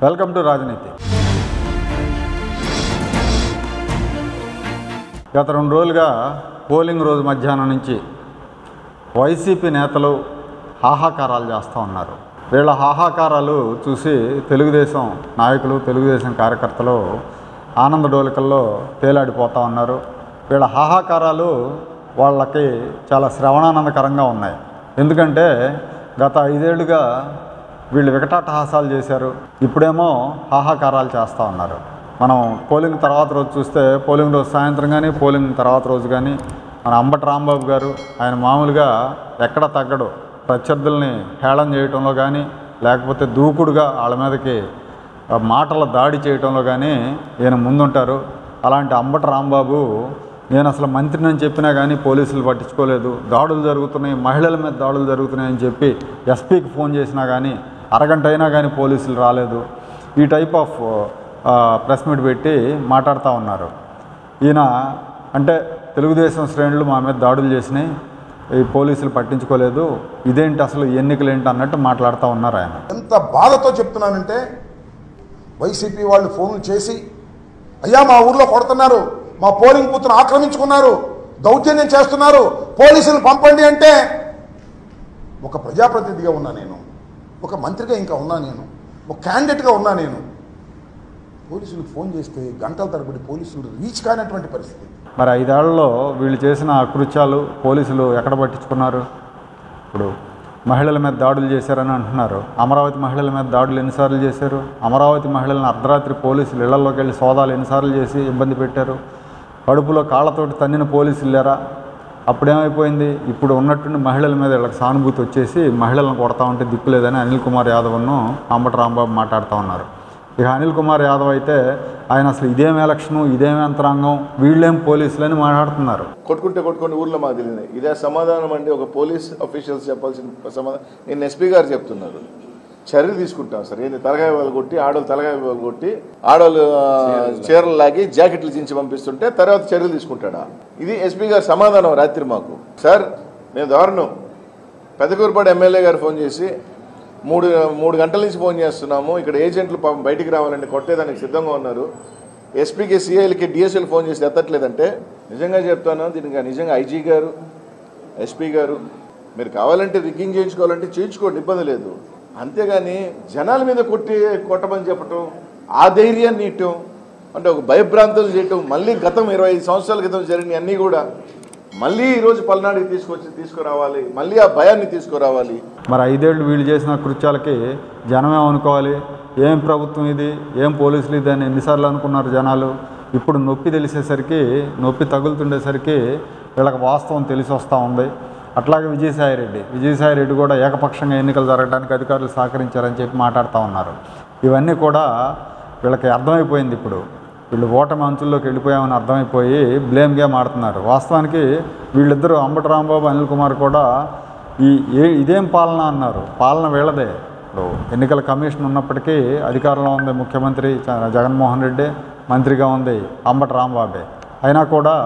Welcome to రాజనీతి. గత 2 రోజులుగా పోలింగ్ రోజు మధ్యాహ్నం నుంచి వైసీపీ నేతలు హాహాకారాలు చేస్తూ ఉన్నారు. వీళ్ళ హాహాకారాలు చూసి తెలుగుదేశం నాయకులు, తెలుగుదేశం కార్యకర్తలు ఆనందడోలికల్లో తేలాడిపోతూ ఉన్నారు. వీళ్ళ హాహాకారాలు వాళ్ళకి చాలా శ్రవణానందకరంగా ఉన్నాయి. ఎందుకంటే గత 5 ఏళ్లుగా వీళ్ళు వికటాటహాసాలు చేశారు, ఇప్పుడేమో హాహాకారాలు చేస్తూ ఉన్నారు. మనం పోలింగ్ తర్వాత రోజు చూస్తే, పోలింగ్ రోజు సాయంత్రం కానీ పోలింగ్ తర్వాత రోజు కానీ మన అంబటి రాంబాబు గారు ఆయన మామూలుగా ఎక్కడ తగ్గడు, ప్రత్యర్థుల్ని హేళన చేయటంలో కానీ లేకపోతే దూకుడుగా వాళ్ళ మీదకి మాటల దాడి చేయటంలో కానీ ఈయన ముందుంటారు. అలాంటి అంబటి రాంబాబు నేను అసలు మంత్రిని అని చెప్పినా కానీ పోలీసులు పట్టించుకోలేదు, దాడులు జరుగుతున్నాయి, మహిళల మీద దాడులు జరుగుతున్నాయని చెప్పి ఎస్పీకి ఫోన్ చేసినా కానీ అరగంట అయినా కానీ పోలీసులు రాలేదు. ఈ టైప్ ఆఫ్ ప్రెస్ మీట్ పెట్టి మాట్లాడుతూ ఉన్నారు. ఈయన అంటే తెలుగుదేశం శ్రేణులు మా మీద దాడులు చేసినాయి, ఈ పోలీసులు పట్టించుకోలేదు, ఇదేంటి అసలు ఎన్నికలు ఏంటి అన్నట్టు మాట్లాడుతూ ఉన్నారు. ఆయన ఎంత బాధతో చెప్తున్నానంటే, వైసీపీ వాళ్ళు ఫోన్లు చేసి అయ్యా మా ఊర్లో కొడుతున్నారు, మా పోలింగ్ బూత్ను ఆక్రమించుకున్నారు, దౌర్జన్యం చేస్తున్నారు, పోలీసులు పంపండి అంటే ఒక ప్రజాప్రతినిధిగా ఉన్నా నేను, ఒక మంత్రిగా ఇంకా ఉన్నా నేను, ఒక క్యాండిడేట్గా ఉన్నా నేను, పోలీసులకు ఫోన్ చేస్తే గంటల తరబడి పోలీసులు రీచ్ కానటువంటి పరిస్థితి. మరి 5 ఏళ్లలో వీళ్ళు చేసిన అకృత్యాలు పోలీసులు ఎక్కడ పట్టించుకున్నారు? ఇప్పుడు మహిళల మీద దాడులు చేశారని అంటున్నారు. అమరావతి మహిళల మీద దాడులు ఎన్నిసార్లు చేశారు? అమరావతి మహిళలను అర్ధరాత్రి పోలీసులు ఇళ్లలోకి వెళ్ళి సోదాలు ఎన్నిసార్లు చేసి ఇబ్బంది పెట్టారు? కడుపులో కాళ్ళతోటి తన్నిన పోలీసులు లేరా? అప్పుడేమైపోయింది? ఇప్పుడు ఉన్నట్టుండి మహిళల మీద వీళ్ళకి సానుభూతి వచ్చేసి మహిళలను కొడతా ఉంటే దిక్కులేదని అనిల్ కుమార్ యాదవ్ను అంబటి రాంబాబు మాట్లాడుతూ ఉన్నారు. ఇక అనిల్ కుమార్ యాదవ్ అయితే ఆయన అసలు ఇదేం ఎలక్షను, ఇదేం యంత్రాంగం, వీళ్ళేం పోలీసులని మాట్లాడుతున్నారు. కొట్టుకుంటే ఊర్లో మాకు తెలియదు. ఇదే సమాధానం అంటే ఒక పోలీస్ అఫీషియల్స్ చెప్పాల్సిన సమాధానం నేను ఎస్పీ గారు చెప్తున్నారు. చర్యలు తీసుకుంటాం సార్. ఏంటి తలగాయ వాళ్ళు కొట్టి, ఆడవాళ్ళు తలగాయ వాళ్ళు కొట్టి, ఆడవాళ్ళు చీరలు లాగి జాకెట్లు చించి పంపిస్తుంటే తర్వాత చర్యలు తీసుకుంటాడా? ఇది ఎస్పీ గారు సమాధానం రాత్రి మాకు. సార్ మేము దారుణం, పెదకూరుపాడు ఎమ్మెల్యే గారు ఫోన్ చేసి 3 గంటల నుంచి ఫోన్ చేస్తున్నాము, ఇక్కడ ఏజెంట్లు బయటికి రావాలంటే కొట్టేదానికి సిద్ధంగా ఉన్నారు, ఎస్పీకి, సిఐలకి, డిఎస్ఎల్ ఫోన్ చేసి ఎత్తట్లేదంటే నిజంగా చెప్తాను, దీనికి నిజంగా ఐజీ గారు, ఎస్పీ గారు మీరు కావాలంటే రిగ్గింగ్ చేయించుకోవాలంటే చేయించుకోండి, ఇబ్బంది లేదు. అంతేగాని జనాల మీద కొట్టమని చెప్పటం, ఆ ధైర్యాన్ని ఇవ్వటం అంటే ఒక భయభ్రాంతులు చేయటం, మళ్ళీ గతం 25 సంవత్సరాల క్రితం జరిగిన అన్నీ కూడా మళ్ళీ ఈరోజు పల్నాడుకి తీసుకురావాలి, మళ్ళీ ఆ భయాన్ని తీసుకురావాలి. మరి 5 ఏళ్ళు వీళ్ళు చేసిన కృత్యాలకి జనమేమనుకోవాలి? ఏం ప్రభుత్వం ఇది, ఏం పోలీసులు ఇది అని ఎన్నిసార్లు అనుకున్నారు జనాలు? ఇప్పుడు నొప్పి తెలిసేసరికి, నొప్పి తగులుతుండేసరికి వీళ్ళకి వాస్తవం తెలిసి వస్తూ ఉంది. అట్లాగే విజయసాయిరెడ్డి కూడా ఏకపక్షంగా ఎన్నికలు జరగడానికి అధికారులు సహకరించారని చెప్పి మాట్లాడుతూ ఉన్నారు. ఇవన్నీ కూడా వీళ్ళకి అర్థమైపోయింది. ఇప్పుడు వీళ్ళు ఓటమి అంచుల్లోకి వెళ్ళిపోయామని అర్థమైపోయి బ్లేమ్ గేమ్ ఆడుతున్నారు. వాస్తవానికి వీళ్ళిద్దరూ అంబటి రాంబాబు, అనిల్ కుమార్ కూడా ఇదేం పాలన అన్నారు. పాలన వీళ్ళదే. ఇప్పుడు ఎన్నికల కమిషన్ ఉన్నప్పటికీ అధికారంలో ఉంది ముఖ్యమంత్రి జగన్మోహన్ రెడ్డి, మంత్రిగా ఉంది అంబటి రాంబాబే. అయినా కూడా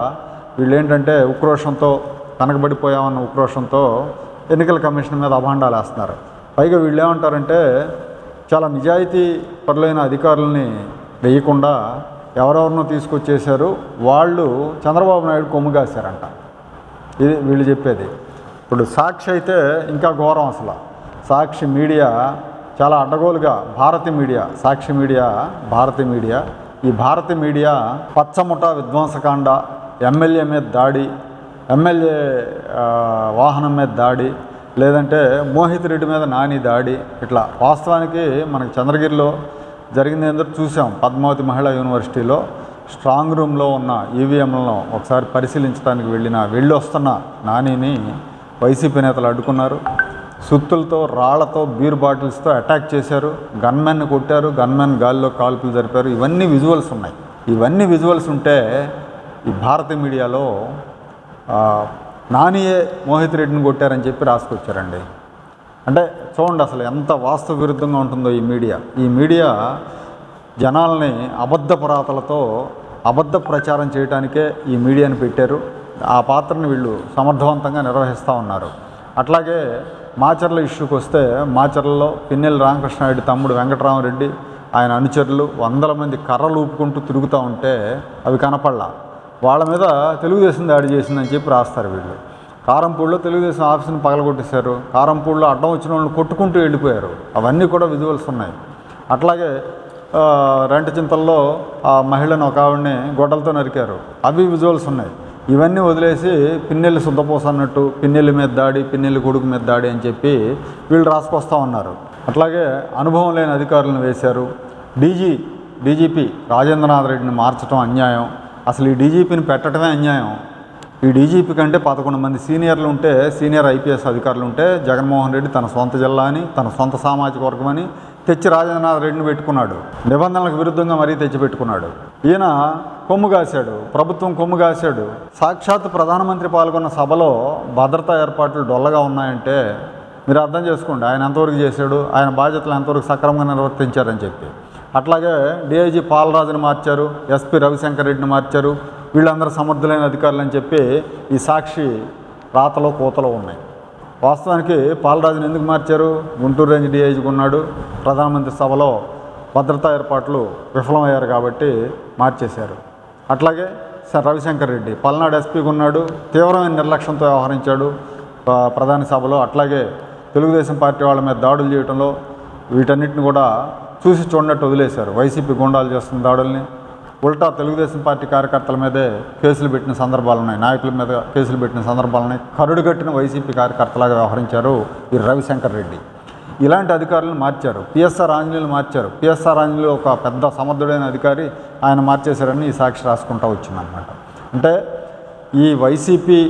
వీళ్ళు ఏంటంటే ఉక్రోషంతో, వెనకబడిపోయామన్న ఉక్రోషంతో ఎన్నికల కమిషన్ మీద అభాండాలు వేస్తున్నారు. పైగా వీళ్ళు ఏమంటారంటే, చాలా నిజాయితీ పరులైన అధికారులని వేయకుండా ఎవరెవరినో తీసుకొచ్చేశారు, వాళ్ళు చంద్రబాబు నాయుడు కొమ్ముగాశారంట. ఇది వీళ్ళు చెప్పేది. ఇప్పుడు సాక్షి అయితే ఇంకా ఘోరం. అసలు సాక్షి మీడియా చాలా అడ్డగోలుగా, సాక్షి మీడియా, భారతి మీడియా, ఈ భారతి మీడియా పచ్చముఠ విధ్వంసకాండ, ఎమ్మెల్యే మీద దాడి, ఎమ్మెల్యే వాహనం మీద దాడి, లేదంటే మోహిత్ రెడ్డి మీద నాని దాడి, ఇట్లా వాస్తవానికి మనకి చంద్రగిరిలో జరిగింది ఏందో చూసాం. పద్మావతి మహిళా యూనివర్సిటీలో స్ట్రాంగ్ రూమ్లో ఉన్న ఈవీఎంలను ఒకసారి పరిశీలించడానికి వెళ్ళి వస్తున్న నానిని వైసీపీ నేతలు అడ్డుకున్నారు. సుత్తులతో, రాళ్లతో, బీర్ బాటిల్స్తో అటాక్ చేశారు, గన్మెన్ని కొట్టారు, గన్మెన్ గాలిలో కాల్పులు జరిపారు. ఇవన్నీ విజువల్స్ ఉన్నాయి. ఇవన్నీ విజువల్స్ ఉంటే ఈ భారతీయ మీడియాలో నానియే మోహిత్ రెడ్డిని కొట్టారని చెప్పి రాసుకొచ్చారండి. అంటే చూడండి అసలు ఎంత వాస్తవ విరుద్ధంగా ఉంటుందో ఈ మీడియా జనాల్ని అబద్ధ పురాతలతో అబద్ధ ప్రచారం చేయడానికే ఈ మీడియాని పెట్టారు. ఆ పాత్రను వీళ్ళు సమర్థవంతంగా నిర్వహిస్తూ ఉన్నారు. అట్లాగే మాచర్ల ఇష్యూకి వస్తే, మాచర్లలో పిన్నెల్లి రామకృష్ణారెడ్డి తమ్ముడు వెంకటరామరెడ్డి, ఆయన అనుచరులు 100 మంది కర్రలు ఊపుకుంటూ తిరుగుతూ ఉంటే అవి కనపడలా. వాళ్ళ మీద తెలుగుదేశం దాడి చేసిందని చెప్పి రాస్తారు వీళ్ళు. కారంపూడిలో తెలుగుదేశం ఆఫీసును పగలగొట్టేశారు. కారంపూడిలో అడ్డం వచ్చిన వాళ్ళని కొట్టుకుంటూ వెళ్ళిపోయారు. అవన్నీ కూడా విజువల్స్ ఉన్నాయి. అట్లాగే రెంటచింతల్లో ఆ మహిళను ఒక ఆవిడని గొడ్డలతో నరికారు. అవి విజువల్స్ ఉన్నాయి. ఇవన్నీ వదిలేసి పిన్నెల్లి శుద్ధపోస అన్నట్టు పిన్నెల్లి మీద దాడి, పిన్నెల్లి కొడుకు మీద దాడి అని చెప్పి వీళ్ళు రాసుకొస్తూ ఉన్నారు. అట్లాగే అనుభవం లేని అధికారులను వేశారు. డీజీపీ రాజేంద్రనాథ్ రెడ్డిని మార్చడం అన్యాయం. అసలు ఈ డీజీపీని పెట్టడమే అన్యాయం. ఈ డీజీపీ కంటే 11 మంది సీనియర్లు ఉంటే, సీనియర్ ఐపీఎస్ అధికారులు ఉంటే జగన్మోహన్ రెడ్డి తన సొంత జిల్లా అని, తన సొంత సామాజిక వర్గం అని తెచ్చి రాజేంద్రనాథ్ రెడ్డిని పెట్టుకున్నాడు. నిబంధనలకు విరుద్ధంగా మరీ తెచ్చిపెట్టుకున్నాడు. ఈయన కొమ్ము కాశాడు, ప్రభుత్వం కొమ్ము కాశాడు. సాక్షాత్ ప్రధానమంత్రి పాల్గొన్న సభలో భద్రతా ఏర్పాట్లు డొల్లగా ఉన్నాయంటే మీరు అర్థం చేసుకోండి ఆయన ఎంతవరకు చేశాడు, ఆయన బాధ్యతలు ఎంతవరకు సక్రమంగా నిర్వర్తించారని చెప్పి. అట్లాగే డీఐజీ పాలరాజుని మార్చారు, ఎస్పీ రవిశంకర్ రెడ్డిని మార్చారు. వీళ్ళందరూ సమర్థులైన అధికారులు అని చెప్పి ఈ సాక్షి రాతలో కోతలో ఉన్నాయి. వాస్తవానికి పాలరాజుని ఎందుకు మార్చారు? గుంటూరు రేంజ్ డీఐజీకి ఉన్నాడు. ప్రధానమంత్రి సభలో భద్రతా ఏర్పాట్లు విఫలమయ్యారు కాబట్టి మార్చేశారు. అట్లాగే రవిశంకర్ రెడ్డి పల్నాడు ఎస్పీకి ఉన్నాడు. తీవ్రమైన నిర్లక్ష్యంతో వ్యవహరించాడు ప్రధాని సభలో. అట్లాగే తెలుగుదేశం పార్టీ వాళ్ళ మీద దాడులు చేయడంలో వీటన్నిటిని కూడా చూసి చూడనట్టు వదిలేశారు. వైసీపీ గుండాలు చేస్తున్న దాడుల్ని ఉల్టా తెలుగుదేశం పార్టీ కార్యకర్తల మీదే కేసులు పెట్టిన సందర్భాలు ఉన్నాయి, నాయకుల మీద కేసులు పెట్టిన సందర్భాలు ఉన్నాయి. కరుడుగట్టిన వైసీపీ కార్యకర్తలాగా వ్యవహరించారు ఈ రవిశంకర్ రెడ్డి. ఇలాంటి అధికారులను మార్చారు. పిఎస్ఆర్ ఆంజనేయులు మార్చారు. పిఎస్ఆర్ ఆంజనేయులు ఒక పెద్ద సమర్థుడైన అధికారి, ఆయన మార్చేశారని ఈ సాక్షి రాసుకుంటూ వచ్చిందనమాట. అంటే ఈ వైసీపీ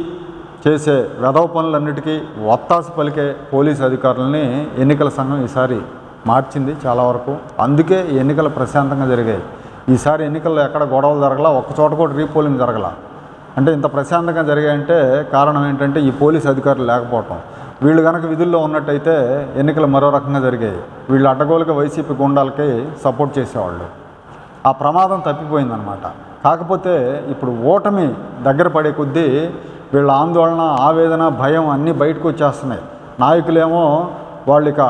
చేసే వెధవ పనులన్నిటికీ ఒత్తాసు పలికే పోలీసు అధికారులని ఎన్నికల సంఘం ఈసారి మార్చింది చాలా వరకు. అందుకే ఎన్నికలు ప్రశాంతంగా జరిగాయి. ఈసారి ఎన్నికల్లో ఎక్కడ గొడవలు జరగలా, ఒక్కచోట కూడా రీపోలింగ్ జరగల. అంటే ఇంత ప్రశాంతంగా జరిగాయంటే కారణం ఏంటంటే ఈ పోలీసు అధికారులు లేకపోవటం. వీళ్ళు కనుక విధుల్లో ఉన్నట్టయితే ఎన్నికలు మరో రకంగా జరిగాయి. వీళ్ళు అడ్డగోలుగా వైసీపీ గుండాలకి సపోర్ట్ చేసేవాళ్ళు. ఆ ప్రమాదం తప్పిపోయిందనమాట. కాకపోతే ఇప్పుడు ఓటమి దగ్గర పడే కొద్దీ వీళ్ళ ఆందోళన, ఆవేదన, భయం అన్నీ బయటకు వచ్చేస్తున్నాయి. నాయకులేమో వాళ్ళు ఇక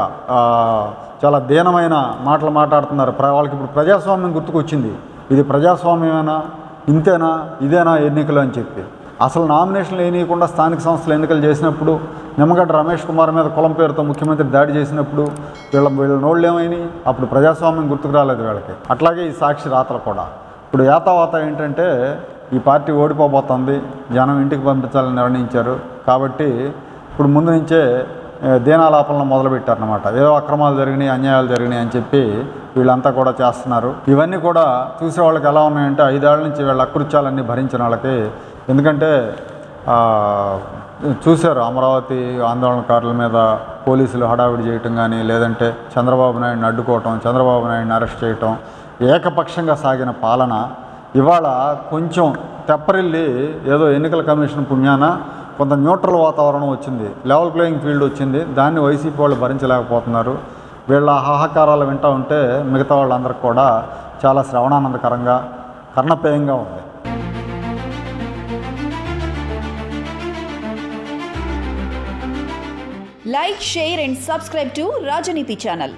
చాలా దీనమైన మాటలు మాట్లాడుతున్నారు. వాళ్ళకి ఇప్పుడు ప్రజాస్వామ్యం గుర్తుకొచ్చింది. ఇది ప్రజాస్వామ్యమేనా, ఇంతేనా, ఇదేనా ఎన్నికలు అని చెప్పి. అసలు నామినేషన్లు వేయనీయకుండా స్థానిక సంస్థల ఎన్నికలు చేసినప్పుడు, నిమ్మగడ్డ రమేష్ కుమార్ మీద కులం పేరుతో ముఖ్యమంత్రి దాడి చేసినప్పుడు వీళ్ళ నోళ్ళు ఏమైనాయి? అప్పుడు ప్రజాస్వామ్యం గుర్తుకు రాలేదు వీళ్ళకి. అట్లాగే ఈ సాక్షి రాతలు కూడా. ఇప్పుడు యాతావాత ఏంటంటే ఈ పార్టీ ఓడిపోబోతుంది, జనం ఇంటికి పంపించాలని నిర్ణయించారు కాబట్టి ఇప్పుడు ముందు నుంచే దీనాలాపనలు మొదలుపెట్టారనమాట. ఏదో అక్రమాలు జరిగినాయి, అన్యాయాలు జరిగినాయి అని చెప్పి వీళ్ళంతా కూడా చేస్తున్నారు. ఇవన్నీ కూడా చూసే వాళ్ళకి ఎలా ఉన్నాయంటే 5 ఏళ్ల నుంచి వీళ్ళ అకృత్యాలన్నీ భరించిన వాళ్ళకి. ఎందుకంటే చూశారు అమరావతి ఆందోళనకారుల మీద పోలీసులు హడావిడి చేయటం కానీ, లేదంటే చంద్రబాబు నాయుడిని అడ్డుకోవటం, చంద్రబాబు నాయుడిని అరెస్ట్ చేయటం, ఏకపక్షంగా సాగిన పాలన ఇవాళ కొంచెం తెప్పరిల్లి ఏదో ఎన్నికల కమిషన్ పుణ్యాన కొంత న్యూట్రల్ వాతావరణం వచ్చింది, లెవెల్ ప్లేయింగ్ ఫీల్డ్ వచ్చింది. దాన్ని వైసీపీ వాళ్ళు భరించలేకపోతున్నారు. వీళ్ళ హాహాకారాలు వింటూ ఉంటే మిగతా వాళ్ళందరికీ కూడా చాలా శ్రవణానందకరంగా, కర్ణపేయంగా ఉంది. Like, share and subscribe to Rajaniti channel.